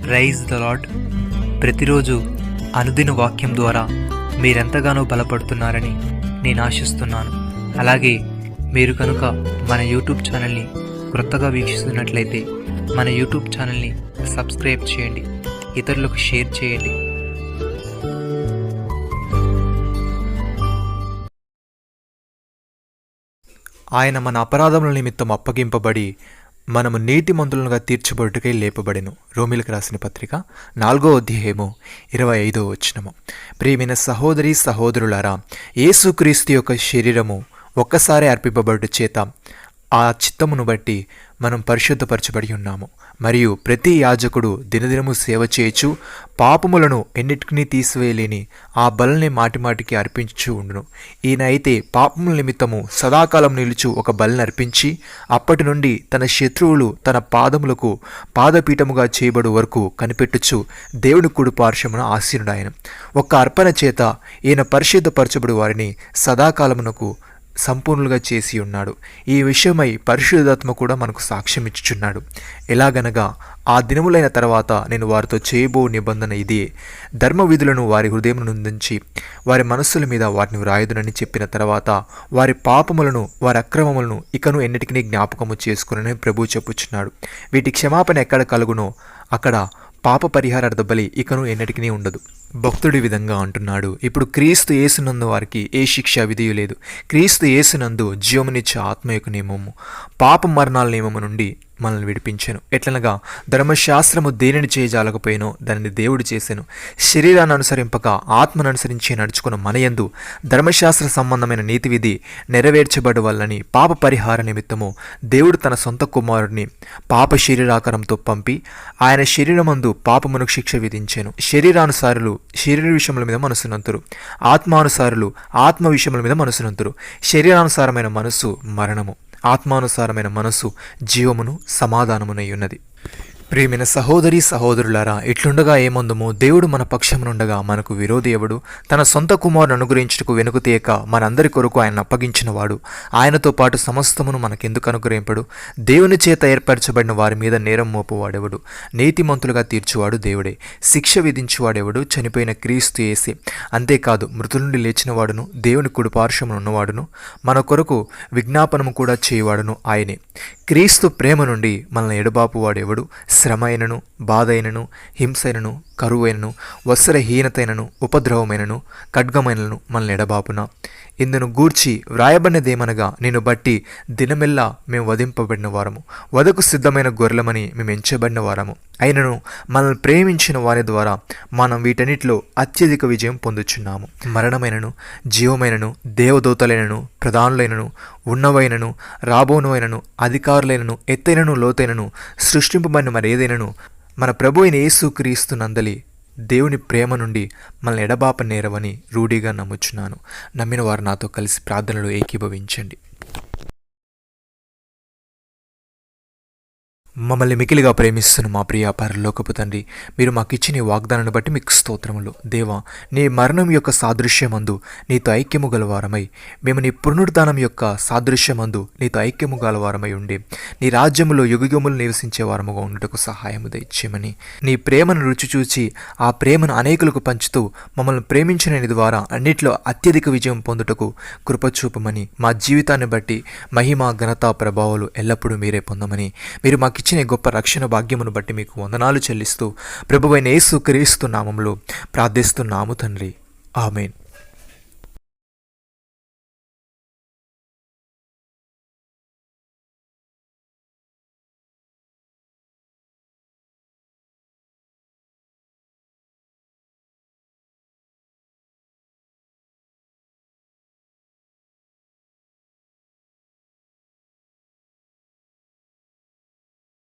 Praise the lord. ప్రతిరోజు అనుదిన వాక్యం ద్వారా మీరెంతగానో బలపడుతున్నారని నేను ఆశిస్తున్నాను. అలాగే మీరు కనుక మన యూట్యూబ్ ఛానల్ని క్రొత్తగా వీక్షిస్తున్నట్లయితే మన యూట్యూబ్ ఛానల్ని సబ్స్క్రైబ్ చేయండి, ఇతరులకు షేర్ చేయండి. ఆయన మన అపరాధముల నిమిత్తం అప్పగింపబడి మనము నీతిమంతులుగా తీర్చబడుటకై లేపబడెను. రోమిలకు రాసిన పత్రిక 4వ అధ్యాయము 25వ వచనము. ప్రియమైన సహోదరి సహోదరులారా, యేసుక్రీస్తు యొక్క శరీరము ఒక్కసారి అర్పింపబడుట చేత ఆ చిత్తమును బట్టి మనం పరిశుద్ధపరచబడి ఉన్నాము. మరియు ప్రతి యాజకుడు దినదినము సేవ చేయొచ్చు పాపములను ఎన్నిటికీ తీసివేయలేని ఆ బలిని మాటిమాటికి అర్పించు ఉండును. ఈయన అయితే పాపముల నిమిత్తము సదాకాలం నిలుచు ఒక బలిని అర్పించి అప్పటి నుండి తన శత్రువులు తన పాదములకు పాదపీఠముగా చేయబడు వరకు కనిపెట్టుచు దేవుని కుడి పార్శ్వమున ఆసీనుడాయన. ఒక్క అర్పణ చేత ఈయన పరిశుద్ధపరచబడు వారిని సదాకాలమునకు సంపూర్ణులుగా చేసి ఉన్నాడు. ఈ విషయమై పరిశుద్ధాత్మ కూడా మనకు సాక్ష్యం ఇచ్చుచున్నాడు. ఎలాగనగా, ఆ దినములైన తర్వాత నేను వారితో చేయబో నిబంధన ఇదే, ధర్మ విధులను వారి హృదయమును నుంచి వారి మనస్సుల మీద వారిని వ్రాయుదునని చెప్పిన తర్వాత వారి పాపములను వారి అక్రమములను ఇకను ఎన్నిటికీ జ్ఞాపకము చేసుకునని ప్రభువు చెప్పుచున్నాడు. వీటి క్షమాపణ ఎక్కడ కలుగునో అక్కడ పాప పరిహారార్థ బలి ఇకను ఎన్నటికీ ఉండదు. భక్తుడి విధంగా అంటున్నాడు, ఇప్పుడు క్రీస్తు యేసునందు వారికి ఏ శిక్ష విధియు లేదు. క్రీస్తు యేసునందు జీవమునిచ్చే ఆత్మ యొక్క నియమము పాప మరణాల నియమము నుండి మనల్ని విడిపించాను. ఎట్లనగా ధర్మశాస్త్రము దేనిని చేయజాలకపోయినో దానిని దేవుడు చేశాను. శరీరాన్ని అనుసరింపక ఆత్మను అనుసరించి నడుచుకున్న మనయందు ధర్మశాస్త్ర సంబంధమైన నీతి విధి నెరవేర్చబడు వల్లని పాప పరిహార నిమిత్తము దేవుడు తన సొంత కుమారుడిని పాప శరీరాకారంతో పంపి ఆయన శరీరమందు పాపమునకు శిక్ష విధించాను. శరీరానుసారులు శరీర విషయముల మీద మనసునంతురు, ఆత్మానుసారులు ఆత్మ విషయముల మీద మనసునంతురు. శరీరానుసారమైన మనస్సు మరణము, ఆత్మానుసారమైన మనస్సు జీవమును సమాధానమునై ఉన్నది. ప్రియమైన సహోదరి సహోదరులారా, ఇట్లుండగా ఏమందుము, దేవుడు మన పక్షమునుండగా మనకు విరోధి ఎవడు? తన సొంత కుమారుని అనుగ్రహించుటకు వెనుక తీయక మనందరి కొరకు ఆయన అప్పగించిన వాడు ఆయనతో పాటు సమస్తమును మనకెందుకు అనుగ్రహింపడు? దేవుని చేత ఏర్పరచబడిన వారి మీద నేరం మోపువాడెవడు? నీతిమంతులుగా తీర్చువాడు దేవుడే. శిక్ష విధించువాడెవడు? చనిపోయిన క్రీస్తు యేసే. అంతేకాదు, మృతుల నుండి లేచిన వాడును దేవుని కుడి పార్శ్వమున ఉన్నవాడును మన కొరకు విజ్ఞాపనము కూడా చేయువాడును ఆయనే. క్రీస్తు ప్రేమ నుండి మనల్ని ఎడబాపువాడెవడు? శ్రమ అయినను, బాధ అయినను, హింసైనను, కరువైనను, వస్త్రహీనతైనను, ఉపద్రవమైనను, ఖడ్గమైనను మనల్ని ఎడబాపున. ఇందును గూర్చి వ్రాయబడినదేమనగా, నిన్ను బట్టి దినమెల్లా మేము వధింపబడిన వారము, వధకు సిద్ధమైన గొర్రెలమని మేము ఎంచబడిన వారము. అయినను మనల్ని ప్రేమించిన వారి ద్వారా మనం వీటన్నిటిలో అత్యధిక విజయం పొందుచున్నాము. మరణమైనను, జీవమైనను, దేవదూతలైనను, ప్రధానులైనను, ఉన్నవైనను, రాబోనువైనను, అధికారులైనను, ఎత్తైనను, లోతైనను, సృష్టింపబడిన మరేదైనను మన ప్రభు అయిన యేసుక్రీస్తు నందలి దేవుని ప్రేమ నుండి మనల్ని ఎడబాప నేరవని రూఢిగా నమ్ముచున్నాను. నమ్మిన వారు నాతో కలిసి ప్రార్థనలో ఏకీభవించండి. మమ్మల్ని మికిలిగా ప్రేమిస్తున్న మా ప్రియ పరలోకపు తండ్రి, మీరు మాకు ఇచ్చిన ఈ వాగ్దానాన్ని బట్టి మీకు స్తోత్రములు. దేవా, నీ మరణం యొక్క సాదృశ్యమందు నీతో ఐక్యము గలవారమై, మేము నీ పునరుద్ధానం యొక్క సాదృశ్యమందు నీతో ఐక్యము గలవారమై ఉండి నీ రాజ్యములో యుగయుగములు నివసించే వారముగా ఉండుటకు సహాయము దయచేయమని, నీ ప్రేమను రుచి చూచి ఆ ప్రేమను అనేకులకు పంచుతూ మమ్మల్ని ప్రేమించిన నీ ద్వారా అన్నిటిలో అత్యధిక విజయం పొందుటకు కృపచూపమని, మా జీవితాన్ని బట్టి మహిమ ఘనత ప్రభావాలు ఎల్లప్పుడూ మీరే పొందమని, మీరు మాకు ఇచ్చిన గొప్ప రక్షణ భాగ్యమును బట్టి మీకు వందనాలు చెల్లిస్తూ ప్రభువైన యేసుక్రీస్తు నామములో ప్రార్థిస్తున్నాము తండ్రి. ఆమేన్.